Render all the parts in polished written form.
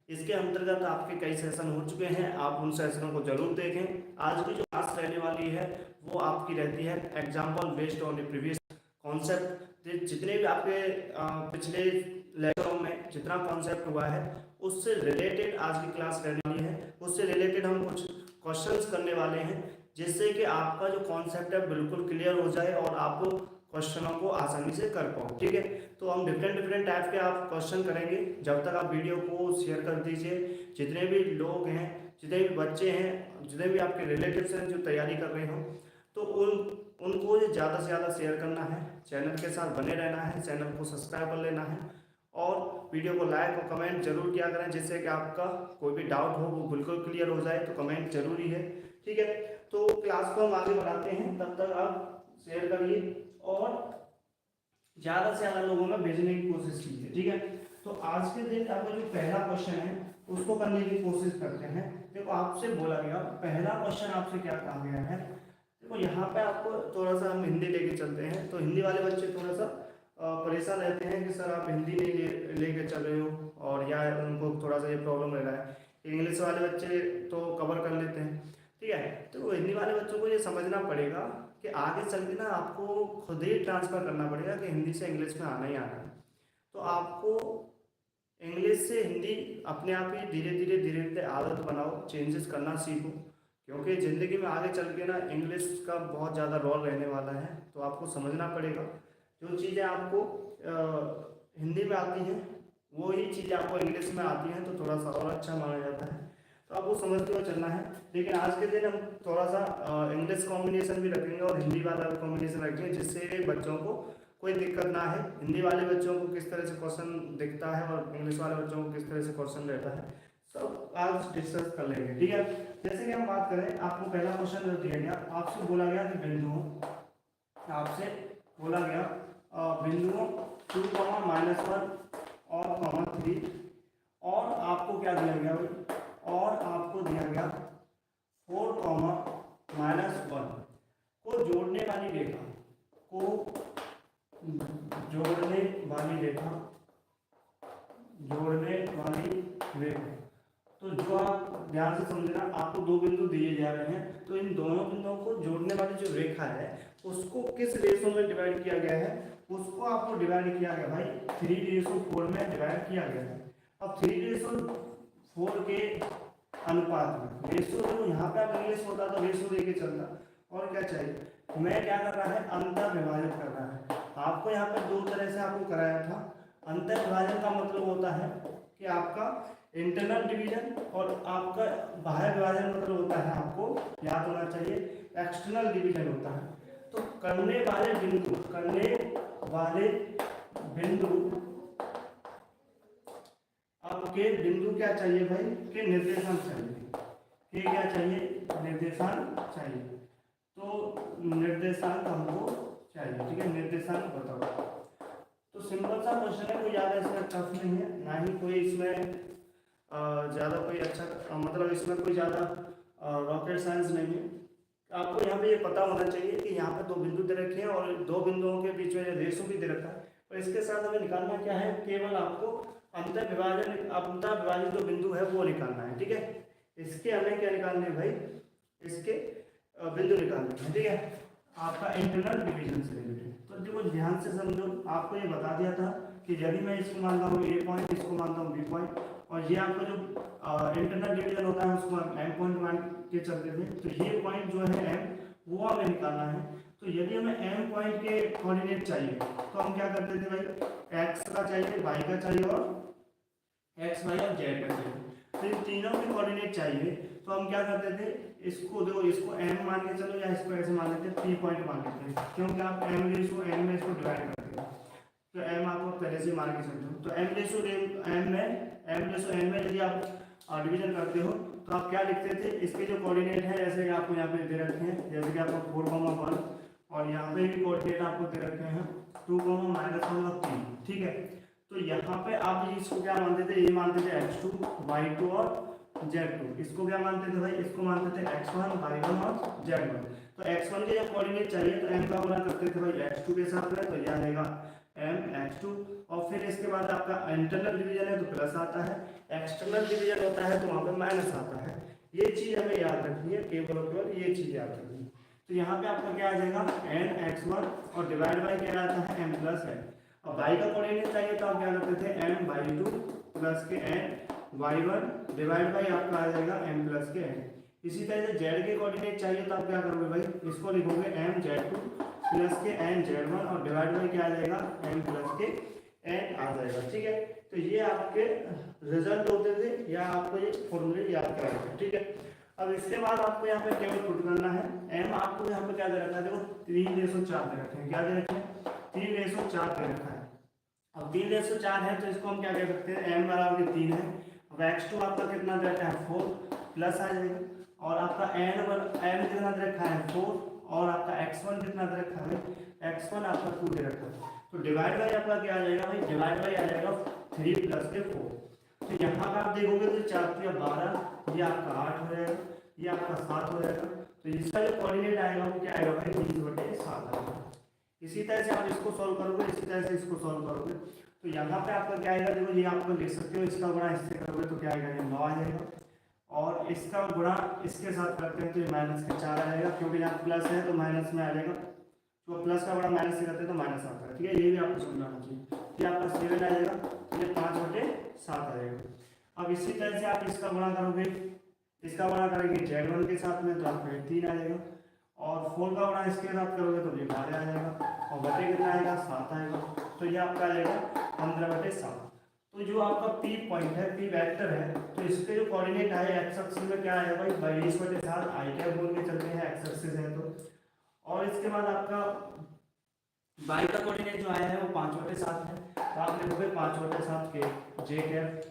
इसके अंतर्गत आपके कई सेशन हो चुके हैं, आप उन सेशनों को जरूर देखें। आज की जो क्लास रहने वाली है वो आपकी रहती है example based on the previous concept. जितने भी आपके पिछले लेक्चरों में जितना कॉन्सेप्ट हुआ है उससे रिलेटेड आज की क्लास रहने वाली है। उससे रिलेटेड हम कुछ क्वेश्चंस करने वाले हैं जिससे कि आपका जो कॉन्सेप्ट है बिल्कुल क्लियर हो जाए और आप क्वेश्चनों को आसानी से कर पाओ। ठीक है, तो हम डिफरेंट टाइप के आप क्वेश्चन करेंगे। जब तक आप वीडियो को शेयर कर दीजिए, जितने भी लोग हैं, जितने भी बच्चे हैं, जितने भी आपके रिलेटिव्स हैं जो तैयारी कर रहे हो, तो उनको ज़्यादा से ज़्यादा शेयर करना है, चैनल के साथ बने रहना है, चैनल को सब्सक्राइब कर लेना है और वीडियो को लाइक और कमेंट जरूर किया करें जिससे कि आपका कोई भी डाउट हो वो बिल्कुल क्लियर हो जाए। तो कमेंट जरूरी है। ठीक है, तो क्लास को हम आगे बढ़ाते हैं, तब तक आप शेयर करिए और ज़्यादा से ज़्यादा लोगों में भेजने की कोशिश कीजिए। ठीक है, तो आज के दिन आपका जो पहला क्वेश्चन है उसको करने की कोशिश करते हैं। देखो आपसे बोला गया, पहला क्वेश्चन आपसे क्या कहा गया है। देखो यहाँ पे आपको थोड़ा सा हम हिंदी लेके चलते हैं, तो हिंदी वाले बच्चे थोड़ा सा परेशान रहते हैं कि सर आप हिंदी नहीं लेके चल रहे हो, और या उनको थोड़ा सा ये प्रॉब्लम रह रहा है। इंग्लिश वाले बच्चे तो कवर कर लेते हैं। ठीक है, तो हिंदी वाले बच्चों को ये समझना पड़ेगा कि आगे चल के ना आपको खुद ही ट्रांसफ़र करना पड़ेगा कि हिंदी से इंग्लिश में आना ही आना है। तो आपको इंग्लिश से हिंदी अपने आप ही धीरे धीरे आदत बनाओ, चेंजेस करना सीखो, क्योंकि ज़िंदगी में आगे चल के ना इंग्लिश का बहुत ज़्यादा रोल रहने वाला है। तो आपको समझना पड़ेगा जो चीज़ें आपको हिंदी में आती हैं वो ही चीज़ें आपको इंग्लिश में आती हैं, तो थोड़ा सा और अच्छा माना जाता है। तो आपको समझते हुए चलना है। लेकिन आज के दिन हम थोड़ा सा इंग्लिश कॉम्बिनेशन भी रखेंगे और हिंदी वाला भी कॉम्बिनेशन रखेंगे जिससे बच्चों को कोई दिक्कत ना है। हिंदी वाले बच्चों को किस तरह से क्वेश्चन दिखता है और इंग्लिश वाले बच्चों को किस तरह से क्वेश्चन रहता है, सब आज डिस्कस कर लेंगे। ठीक है, जैसे कि हम बात करें, आपको पहला क्वेश्चन जो दिया गया, आपसे बोला गया कि बिंदुओं, आपसे बोला गया बिंदुओं 2, -1 और 3, और आपको क्या दिया गया भाई, और आपको दिया गया 4, -1 को जोड़ने वाली रेखा, को जोड़ने वाली रेखा, जोड़ने वाली रेखा। तो जो आप ध्यान से समझना, आपको दो बिंदु दिए जा रहे हैं, तो इन दोनों बिंदुओं को जोड़ने वाली जो रेखा है उसको किस रेशो में डिवाइड किया गया है, उसको आपको डिवाइड किया गया भाई 3:4 में डिवाइड किया गया है। अब 3:4 के अनुपात में रेशो, जो यहाँ पे आप इंग्लिश होता तो रेशो लेके चलता, और क्या चाहिए, मैं क्या कर रहा है, अंतर विभाजन कर रहा है। आपको यहाँ पे दो तरह से आपको कराया था। अंतर विभाजन का मतलब होता है कि आपका इंटरनल डिवीजन, और आपका बाह्य विभाजन मतलब होता है, आपको याद होना चाहिए, एक्सटर्नल डिवीजन होता है। तो करने वाले बिंदु आपके बिंदु क्या चाहिए भाई, के निर्देशांक चाहिए, के क्या चाहिए, निर्देशांक चाहिए। तो निर्देशांक हमको चाहिए। ठीक है, निर्देशांक बताओ। तो सिंपल सा क्वेश्चन है, कोई ज़्यादा इसमें टफ नहीं है, ना ही कोई इसमें ज़्यादा कोई अच्छा मतलब इसमें कोई ज़्यादा रॉकेट साइंस नहीं है। आपको यहाँ पे ये पता होना चाहिए कि यहाँ पे दो बिंदु दे रखे हैं और दो बिंदुओं के बीच में रेशो भी दे रखा है, और इसके साथ हमें निकालना क्या है, केवल आपको अंतर विभाजित जो बिंदु है वो निकालना है। ठीक है, इसके हमें क्या निकालने है भाई, इसके बिंदु निकालने हैं। ठीक है, आपका इंटरनल डिवीजन से रिलेटेड। तो देखो ध्यान से समझो, आपको ये बता दिया था कि यदि मैं इसको मानता हूँ ए पॉइंट, इसको मानता हूँ बी पॉइंट, और ये आपका जो इंटरनल डिवीजन होता है उसको हम एम पॉइंट मान के चलते थे। तो ये पॉइंट जो है एम, वो हमें निकालना है। तो यदि हमें एम पॉइंट के कोऑर्डिनेट चाहिए तो हम क्या करते थे भाई, एक्स का चाहिए, वाई का चाहिए, और एक्स वाई और जेड का चाहिए। तो इन तीनों के कोऑर्डिनेट चाहिए, तो हम क्या करते थे, इसको देखो, इसको m मान के चलो, या इसको ऐसे मान लेते, 3 पॉइंट मान लेते हैं, क्योंकि आप m रेशो n में इसको डिवाइड करते हैं, तो m आपको पहले से मान के चलते हो। तो m रेशो n में यदि आप डिवीजन करते हो तो आप क्या लिखते थे, इसके जो कोऑर्डिनेट है जैसे आपको यहाँ पे दे रखे हैं, जैसे कि आपको 4, 1, और यहाँ पे भी कोऑर्डिनेट आपको दे रखे हैं 2, -1 और 3। ठीक है, तो यहाँ पे आप इसको क्या मानते थे, ये मानते थे x2, y2 और z2। इसको क्या मानते थे भाई, इसको मानते थे x1, y1 और z1। तो x1 के जब कोऑर्डिनेट चाहिए तो m का गुना करते थे भाई x2 के साथ में, तो यह रहेगा mx2, और फिर इसके बाद आपका इंटरनल डिवीजन है तो प्लस आता है, एक्सटर्नल डिवीजन होता है तो वहाँ पे माइनस आता है। ये चीज़ हमें याद रखनी है, केवल और केवल ये चीज़ याद रखनी है। तो यहाँ पे आपका क्या आ जाएगा nx1 और डिवाइड बाई क्या आता है m प्लस n। अब y का कोऑर्डिनेट चाहिए तो आप क्या करते थे m/2 प्लस के n/1 डिवाइड बाई आपका आ जाएगा m प्लस के n। इसी तरह से z के कोऑर्डिनेट चाहिए तो आप क्या करोगे भाई, इसको लिखोगे mz2 प्लस के nz1 और डिवाइड बाई क्या आ जाएगा m प्लस के n आ जाएगा। ठीक है, तो ये आपके रिजल्ट होते थे या आपको ये फॉर्मूले याद कराए थे। ठीक है, अब इसके बाद आपको यहाँ पे केवल पुट करना है m, आपको यहाँ पे क्या दे रखा है, देखो 3:4 दे रखे हैं। क्या दे रखे हैं, 3:4 दे रखा है। अब 3:4 है तो इसको हम क्या कह सकते हैं, m बराबर 3 है। अब x2 आपका कितना दे रखा है 4 प्लस आ जाएगा, और आपका n कितना दे रखा है 4, और आपका x1 कितना दे रखा है, x1 आपका 2 दे रखा है। तो डिवाइड बाई आपका क्या आ जाएगा भाई, डिवाइड बाई आ जाएगा 3 प्लस के 4। तो यहाँ पर आप देखोगे तो 4 × 12, ये आपका 8 हो जाएगा, ये आपका 7 हो जाएगा। तो इसका जो कोऑर्डिनेट आएगा वो क्या आएगा भाई, 20/7 आएगा। इसी तरह से आप इसको सॉल्व करोगे, इसी तरह से इसको सॉल्व करोगे तो यहाँ पे आपका क्या आएगा, देखो ये आपको लिख सकते हो, इसका गुणा इससे करोगे तो क्या आएगा, ये 9 आ जाएगा, और इसका गुणा इसके साथ करते हैं तो ये -4 आएगा, क्योंकि यहाँ प्लस है तो माइनस में आ जाएगा, तो प्लस का गुणा माइनस से करते हैं तो माइनस आता है। ठीक है, ये भी आपको समझना चाहिए। ये आपका 7 आ जाएगा, ये 5/7 आ जाएगा। अब इसी तरह से आप इसका गुणा करोगे, इसका गुणा करेंगे z1 के साथ में तो आपका 3 आ जाएगा, और 4 का गुणा इसके साथ करोगे तो ये 12 आ जाएगा, और बटे कितना आएगा 7 आएगा। तो ये आपका आ जाएगा 15/7। तो जो आपका P पॉइंट है, P वेक्टर है, तो इसके जो कोऑर्डिनेट आए एक्स एक्सिस में क्या आएगा भाई 22/7 आई क्या बोल के चलते हैं, एक्स एक्सिस है तो। और इसके बाद आपका y का कोऑर्डिनेट जो आया है वो 5/7 है, तो आप लिखोगे 5/7 के जे कैप,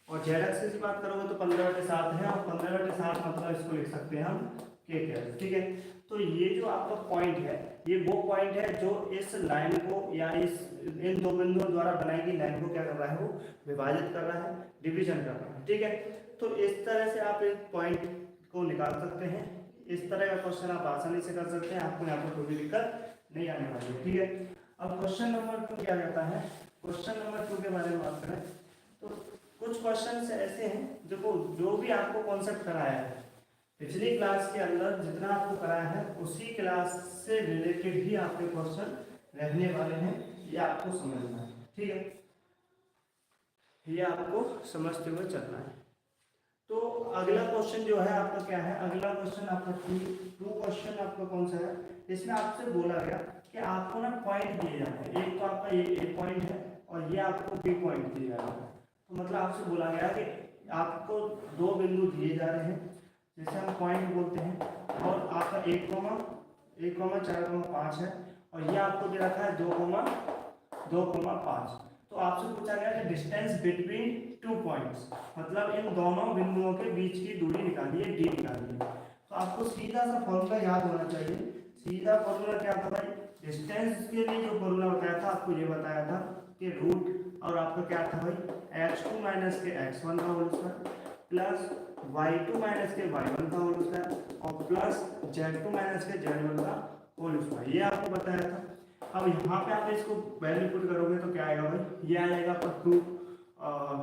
और जेड एक्सिस की बात करोगे तो 15/7 है, और 15/7 मतलब इसको लिख सकते हैं हम के कैप। ठीक है, तो ये जो आपका पॉइंट है ये वो पॉइंट है जो इस लाइन को या इस इन दो बिंदुओं द्वारा बनाई गई लाइन को क्या कर रहा है, वो विभाजित कर रहा है, डिवीजन कर रहा है। ठीक है, तो इस तरह से आप एक पॉइंट को निकाल सकते हैं। इस तरह का क्वेश्चन आप आसानी से कर सकते हैं, आपको यहाँ पर कोई भी दिक्कत नहीं आने वाली है। ठीक है, अब क्वेश्चन नंबर 2 क्या कहता है, क्वेश्चन नंबर 2 के बारे में बात करें तो कुछ क्वेश्चन ऐसे हैं जो भी आपको कॉन्सेप्ट कराया है पिछली क्लास के अंदर, जितना आपको कराया है उसी क्लास से रिलेटेड ही आपके क्वेश्चन रहने वाले हैं, ये आपको समझना है। ठीक है, ये आपको समझते हुए चलना है। तो अगला क्वेश्चन जो है आपका क्या है, अगला क्वेश्चन आपका 2 क्वेश्चन आपका कौन सा है, इसमें आपसे बोला गया कि आपको ना पॉइंट दिए जाते हैं, एक तो आपका ये ए पॉइंट है और ये आपको बी पॉइंट दिया जा रहा है। तो मतलब आपसे बोला गया कि आपको 2 बिंदु दिए जा रहे हैं जिसे हम पॉइंट बोलते हैं, और आपका 1,4,5 है, और ये आपको दे रखा है 2,5। तो आपसे पूछा गया कि डिस्टेंस बिटवीन 2 पॉइंट्स, मतलब इन दोनों बिंदुओं के बीच की दूरी निकालिए, डी निकालिए। तो आपको सीधा सा फॉर्मूला याद होना चाहिए। सीधा फॉर्मूला क्या था भाई, डिस्टेंस के लिए जो फॉर्मूला बताया था आपको ये बताया था कि रूट, और आपका क्या था भाई x2 माइनस के x1 का whole square plus y2 minus के y1 का होल स्क्वायर और प्लस z2 माइनस के z1 का होल स्क्वायर, ये आपको बताया था। अब यहाँ पे आप इसको वैल्यू पुट करोगे तो क्या आएगा भाई, ये आएगा आपका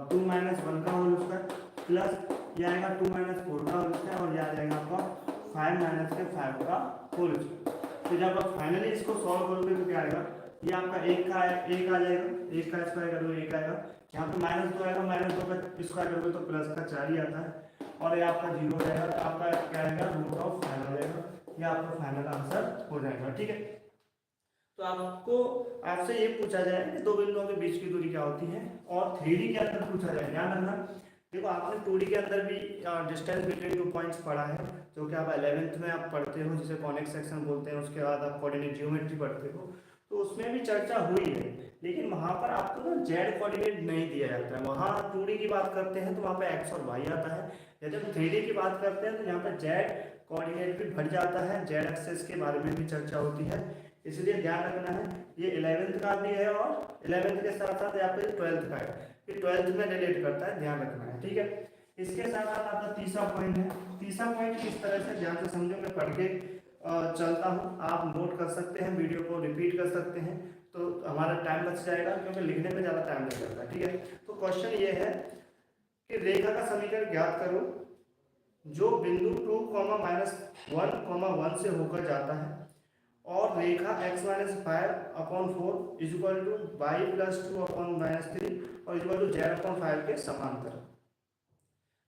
2 माइनस 1 का होल स्क्वायर प्लस ये आएगा 2 माइनस 4 का होल स्क्वायर, और ये आ जाएगा आपका 5 माइनस के 5 का होल स्क्वायर। तो जब आप फाइनली इसको सॉल्व करोगे तो क्या आएगा, ये आपका 1 आ जाएगा, 1 का स्क्वायर करोगे 1 आएगा, यहाँ पे -2 आएगा, -2 का स्क्वायर करोगे तो प्लस का 4 ही आता है, और ये आपका 0 हो जाएगा, तो आपका क्या आएगा √5 आ जाएगा, ये आपका फाइनल आंसर हो जाएगा। ठीक है, तो आपसे ये पूछा जाए कि 2 बिंदुओं के बीच की दूरी क्या होती है, और 3D के अंदर पूछा जाए। ध्यान रखना, देखो आपने 2D के अंदर भी डिस्टेंस बिटवीन 2 पॉइंट्स पढ़ा है, जो कि आप 11th में आप पढ़ते हो, जिसे कॉनिक सेक्शन बोलते हैं। उसके बाद आप कोऑर्डिनेट ज्योमेट्री पढ़ते हो, तो उसमें भी चर्चा हुई है, लेकिन वहाँ पर आपको ना जेड कोऑर्डिनेट नहीं दिया जाता है। वहाँ 2D की बात करते हैं तो वहाँ पे एक्स और वाई आता है, यदि हम 3D की बात करते हैं तो यहाँ पर जेड कोऑर्डिनेट भी बढ़ जाता है, जेड एक्सेस के बारे में भी चर्चा होती है। इसलिए ध्यान रखना है, ये 11th का भी है और 11th के साथ साथ यहाँ पे 12th का है, ये 12th में रिलेट करता है, ध्यान रखना है। ठीक है, इसके साथ साथ आपका तीसरा पॉइंट है। तीसरा पॉइंट किस तरह से ध्यान से समझो, मैं पढ़ के चलता हूँ, आप नोट कर सकते हैं, वीडियो को रिपीट कर सकते हैं, तो हमारा टाइम बच जाएगा क्योंकि लिखने में ज़्यादा टाइम लग जाता है। ठीक है, तो क्वेश्चन ये है कि रेखा का समीकरण ज्ञात करो जो बिंदु 2, -1, 1 से होकर जाता है और रेखा x-5/4 is equal to y+2/-3 और इज इक्वल टू z/5 के समांतर।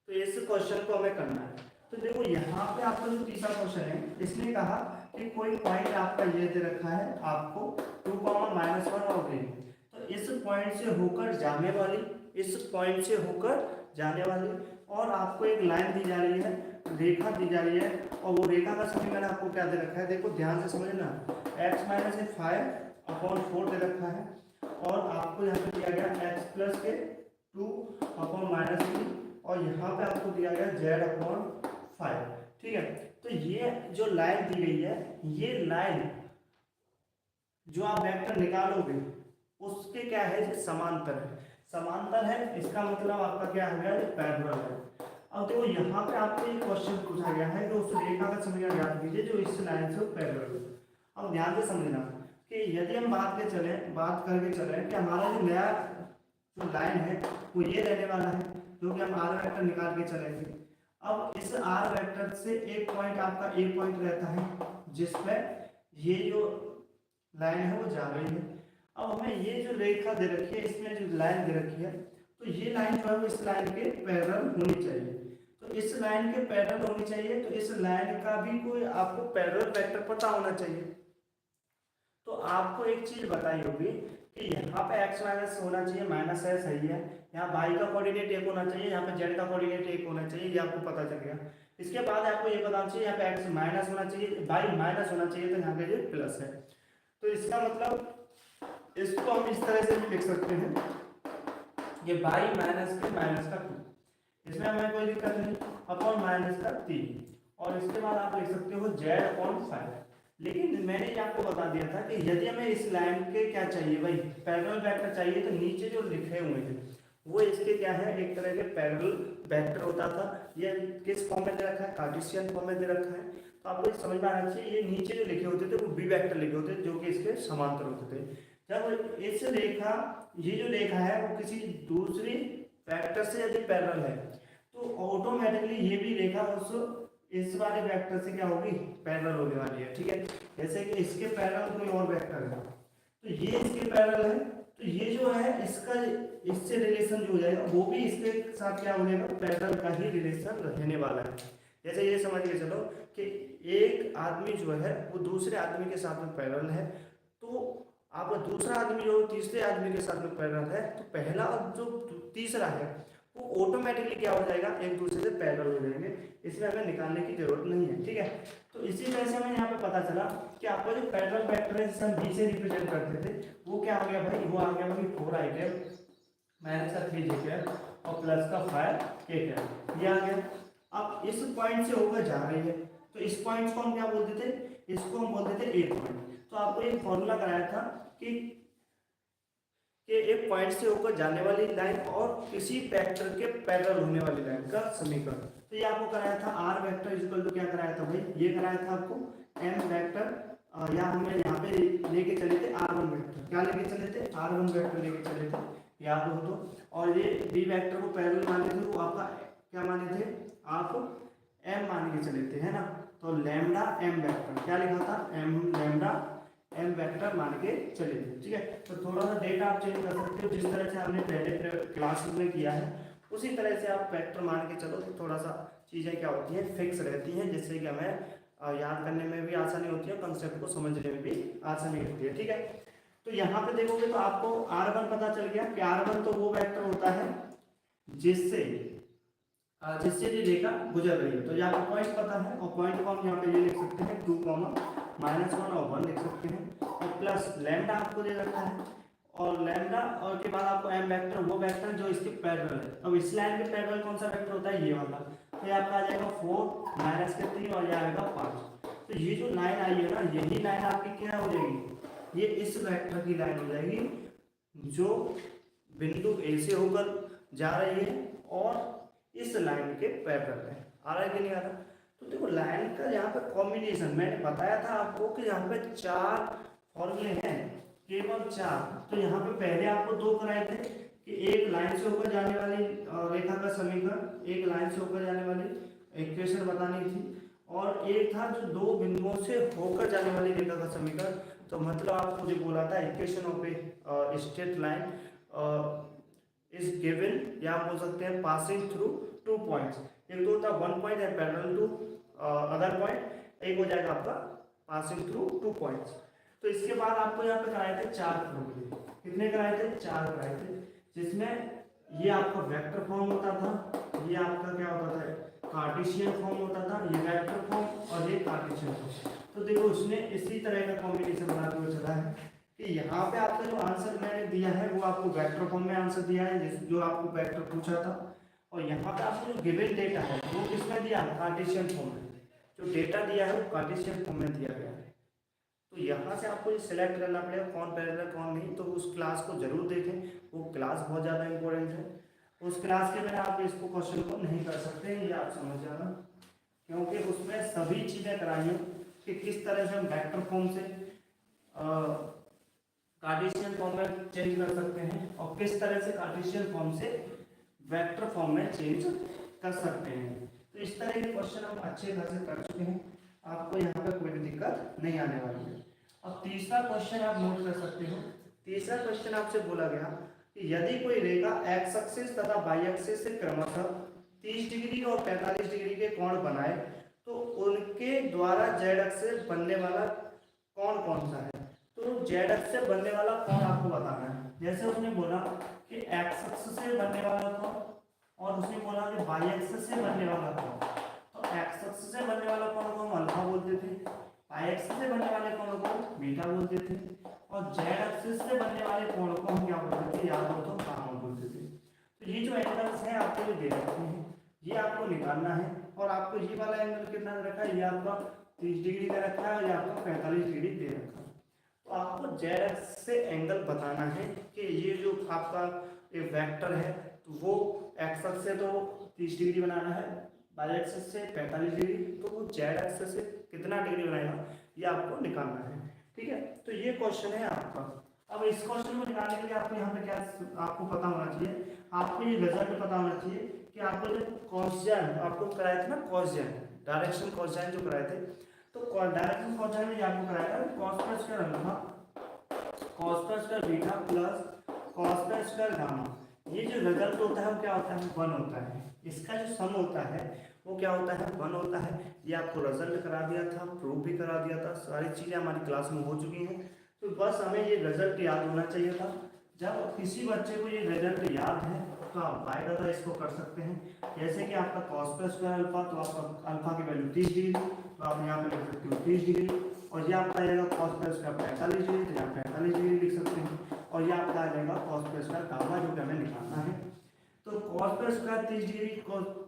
तो इस क्वेश्चन को हमें करना है। तो देखो यहाँ पे आपका जो तीसरा क्वेश्चन है, इसने कहा कि कोई पॉइंट आपका ये दे रखा है आपको 2, -1 और 3, तो इस पॉइंट से होकर जाने वाली, इस पॉइंट से होकर जाने वाली, और आपको एक लाइन दी जा रही है, रेखा दी जा रही है, और वो रेखा का समीकरण आपको क्या दे रखा है, देखो ध्यान से समझना, x-5/4 दे रखा है और आपको यहाँ पे दिया गया x+2/-3 और यहाँ पे आपको दिया गया z/5। ठीक है, तो ये जो लाइन दी गई है, ये लाइन जो आप वेक्टर निकालोगे उसके क्या है, समांतर है। समांतर है इसका मतलब आपका क्या हो गया, पैरेलल है। अब देखो यहाँ पे आपको एक क्वेश्चन पूछा गया है कि उस रेखा का समीकरण ज्ञात कीजिए जो इस लाइन से पैरेलल हो। अब ध्यान से समझना कि यदि हम बात करके चले कि हमारा जो नया जो लाइन है वो ये रहने वाला है, जो कि हम आर वेक्टर निकाल के चलेंगे। अब इस आर वेक्टर से एक पॉइंट आपका एक पॉइंट रहता है जिसमें ये जो लाइन है वो जा रही है। अब हमें ये जो रेखा दे रखी है, इसमें जो लाइन दे रखी है, तो ये लाइन जो है वो इस लाइन के पैरेलल होनी चाहिए। तो इस लाइन के पैरेलल होनी चाहिए, तो इस लाइन का भी कोई आपको पैरेलल वेक्टर पता होना चाहिए। तो आपको एक चीज बताई होगी कि यहाँ पे x माइनस होना चाहिए, माइनस है, सही है। यहाँ y का कोऑर्डिनेट एक होना चाहिए, यहाँ पे z का कोऑर्डिनेट एक होना चाहिए, ये आपको पता चल गया। इसके बाद आपको ये पता चाहिए यहाँ पे x माइनस होना चाहिए, y माइनस होना चाहिए, तो यहाँ पे ये प्लस है। तो इसका मतलब इसको हम इस तरह से भी लिख सकते हैं, ये y माइनस के माइनस का 2, इसमें हमें कोई दिक्कत नहीं, अपॉन माइनस का 3, और इसके बाद आप लिख सकते हो z/5। लेकिन मैंने ये आपको बता दिया था कि यदि हमें इस लाइन के क्या चाहिए भाई, पैरेलल वेक्टर चाहिए, तो नीचे जो लिखे हुए हैं वो इसके क्या है, एक तरह के पैरेलल वेक्टर होता था। ये किस फॉर्म में दे रखा है, कार्टेशियन फॉर्म में दे रखा है। तो आपको समझ में आना चाहिए, ये नीचे जो लिखे होते थे वो बी वेक्टर लिखे होते थे, जो कि इसके समांतर होते थे। जब इस रेखा, ये जो रेखा है वो किसी दूसरी वेक्टर से यदि पैरेलल है, तो ऑटोमेटिकली ये भी रेखा उस इस वाले वेक्टर से क्या होगी, पैरेलल होने वाली है। ठीक है, जैसे कि इसके पैरेलल कोई और वेक्टर है, तो ये इसके पैरेलल है, तो ये जो है इसका इससे रिलेशन जो हो जाएगा वो भी इसके साथ क्या हो जाएगा, पैरेलल का ही रिलेशन रहने वाला है। जैसे ये समझ के चलो कि एक आदमी जो है वो दूसरे आदमी के साथ में पैरेलल है, तो आपका दूसरा आदमी जो तीसरे आदमी के साथ में पैरेलल है, तो पहला और जो तीसरा है वो ऑटोमेटिकली क्या हो जाएगा, एक दूसरे से पैरेलल हो जाएंगे, इसमें हमें निकालने की जरूरत नहीं है। ठीक है, तो इसी तरह से हमें यहाँ पे पता चला कि आपका जो पैरेलल वेक्टर है जिसे हम b से रिप्रेजेंट करते थे, वो क्या हो गया भाई, वो आ गया भाई 4i माइनस का 3j और प्लस का 5k, ये आ गया। अब इस पॉइंट से होकर जा रही है, तो इस पॉइंट को हम क्या बोलते थे, इसको हम बोलते थे ए पॉइंट। तो आपको एक फॉर्मूला कराया था कि एक पॉइंट से होकर जाने वाली लाइन और किसी वेक्टर के पैरेलल होने वाली लाइन का समीकरण। तो ये आपको कराया था आर वेक्टर इक्वल टू क्या कराया था भाई, ये कराया था आपको एम वेक्टर, या हमें यहाँ पे लेके चले थे r1 वेक्टर, क्या लेके चले थे, r1 वेक्टर लेके चले थे, याद हो तो। और ये बी वेक्टर को पैरेलल माने थे, वो आपका क्या माने थे, आप एम मान के चले थे, है ना। तो लैम्डा एम वेक्टर क्या लिखा था, एम लैम्डा एम वेक्टर मान के चले थे। ठीक है, तो थोड़ा सा डेटा आप चेंज कर सकते हो, जिस तरह से हमने पहले क्लास में किया है उसी तरह से आप वेक्टर मान के चलो, तो थोड़ा सा चीज़ें क्या होती हैं, फिक्स रहती हैं, जिससे कि हमें याद करने में भी आसानी होती है, कंसेप्ट को समझने में भी आसानी होती है। ठीक है, तो यहाँ पे देखोगे तो आपको r1 पता चल गया कि r1 तो वो वेक्टर होता है जिससे ये रेखा गुजर रही है। तो यहाँ पे पॉइंट पता है, और पॉइंट को हम यहाँ पे ये लिख सकते हैं 2, -1 और 1 लिख सकते हैं, और प्लस लैम्डा आपको दे रखा है, और लैम्डा और के बाद आपको एम वेक्टर, वो वेक्टर जो इसके पैरेलल है। अब इस लाइन के पैरेलल कौन सा वेक्टर होता है, ये वाला। तो ये आपका आ जाएगा 4 -3 और ये आएगा 5। तो ये जो लाइन आई है ना, यही लाइन आपकी क्या हो जाएगी, ये इस वेक्टर की लाइन हो जाएगी जो बिंदु ए से होकर जा रही है और इस लाइन के पैरेलल है। आ रहा है कि नहीं आ रहा। तो देखो लाइन का यहाँ पे कॉम्बिनेशन मैंने बताया था आपको कि यहाँ पे 4 फॉर्मूले हैं, केवल 4। तो यहाँ पे पहले आपको 2 कराए थे कि एक लाइन से होकर जाने वाली रेखा का समीकरण, एक लाइन से होकर जाने वाली इक्वेशन बतानी थी, और एक था जो 2 बिंदुओं से होकर जाने वाली रेखा का समीकरण। तो मतलब आपको मुझे बोला था equation of a straight line is given, या आप बोल सकते हैं पासिंग थ्रू 2 पॉइंट्स। एक तो होता है 1 पॉइंट है पैरेलल टू अदर पॉइंट, एक हो जाएगा आपका पासिंग थ्रू 2 पॉइंट्स। तो इसके बाद आपको यहाँ पे कराए थे 4 फॉर्मूले। कितने कराए थे? 4 कराए थे, जिसमें ये आपका वेक्टर फॉर्म होता था, ये आपका क्या होता था कार्टेशियन फॉर्म होता था, ये वेक्टर फॉर्म और ये कार्टेशियन फॉर्म। तो देखो उसने इसी तरह का कॉम्बिनेशन बनाते हुए चला है कि यहाँ पे आपका जो आंसर मैंने दिया है वो आपको वेक्टर फॉर्म में आंसर दिया है, जो आपको वेक्टर पूछा था, और यहाँ पे आपको जो गिवन डेटा है वो किसमें दिया? कार्टेशियन फॉर्म में। जो डेटा दिया है वो कार्टेशियन फॉर्म में दिया गया है। तो यहाँ से आपको ये सिलेक्ट करना पड़ेगा कौन पैरेलल कौन नहीं। तो उस क्लास को जरूर देखें, वो क्लास बहुत ज़्यादा इंपॉर्टेंट है। उस क्लास के बिना आप इसको क्वेश्चन को नहीं कर सकते, ये आप समझ जाना, क्योंकि उसमें सभी चीज़ें कराई हैं कि किस तरह से हम वेक्टर फॉर्म से कार्टेशियन फॉर्म में चेंज कर सकते हैं, और किस तरह से कार्टेशियन फॉर्म से वेक्टर फॉर्म में चेंज कर सकते हैं। तो इस तरह के क्वेश्चन हम अच्छे खासे कर चुके हैं, आपको यहाँ पे कोई भी दिक्कत नहीं आने वाली है। अब तीसरा क्वेश्चन आप नोट कर सकते हो। तीसरा क्वेश्चन आपसे बोला गया कि यदि कोई रेखा एक्स एक्सिस तथा वाई एक्सिस से क्रमशः 30 डिग्री और 45 डिग्री के कोण बनाए तो उनके द्वारा जेड एक्स से बनने वाला कोण कौन सा है? तो जेड एक्स से बनने वाला कोण आपको बताना है। जैसे उसने बोला कि एक्स एक्सिस से बनने वाला कोण, और उसने बोला कि वाई एक्सिस से बनने वाला कोण। तो एक्स एक्सिस से बनने वाला कोण को हम अल्फा बोलते थे, वाई एक्सिस से बनने वाले कोण को बीटा बोलते थे, और जेड एक्सिस से बनने वाले कोण को हम क्या बोलते थे? याद हो तो गामा बोलते थे। तो ये जो एंगल्स हैं आपको ये दे रखे हैं, ये आपको निकालना है। और आपको ये वाला एंगल कितना रखा है? ये आपका 30 डिग्री का रखा है, और ये आपका 45 डिग्री दे रखा है। तो आपको जेड एक्सिस से एंगल बताना है कि ये जो आपका एक वेक्टर है तो वो एक्स एक्सिस से तो 30 डिग्री बनाना है, वाई एक्सिस से 45 डिग्री, तो वो जेड एक्सिस से कितना डिग्री बनाएगा ये आपको निकालना है। ठीक है, तो ये क्वेश्चन है आपका। अब इस क्वेश्चन को निकालने के लिए आपको यहाँ पे क्या आपको पता होना चाहिए? आपको ये रिजल्ट पता होना चाहिए कि आपको जो कॉसजेन आपको कराए थे ना, कॉसजेन डायरेक्शन कॉसजेन जो कराए थे, तो डायरेक्शन कॉसजेन में आपको कराया था कॉस पर स्क्वायर अल्फा, कॉस पर स्क्वायर बीटा प्लस कॉस पर स्क्वायर गामा। ये जो रिजल्ट होता है वो क्या होता है? 1 होता है। इसका जो सम होता है वो क्या होता है? 1 होता है। ये आपको रिजल्ट करा दिया था, प्रूफ भी करा दिया था, सारी चीज़ें हमारी क्लास में हो चुकी हैं। तो बस हमें ये रिजल्ट याद होना चाहिए था। जब किसी बच्चे को ये रिजल्ट याद है तो आप बाय द्वारा इसको कर सकते हैं। जैसे कि आपका कॉस पर स्क्वायर अल्फा, तो आपका अल्फा की वैल्यू 30 डिग्री, तो आप यहाँ पे लिख सकते हो 30 डिग्री। और ये आपका आ जाएगा कॉस पर स्क्वायर 45 डिग्री, तो यहाँ 45 डिग्री लिख सकते हैं। और ये आपका आ जाएगा कॉस पर स्क्वायर गामा, जो कि हमें निकालना है। तो कॉस पर स्क्वायर 30 डिग्री,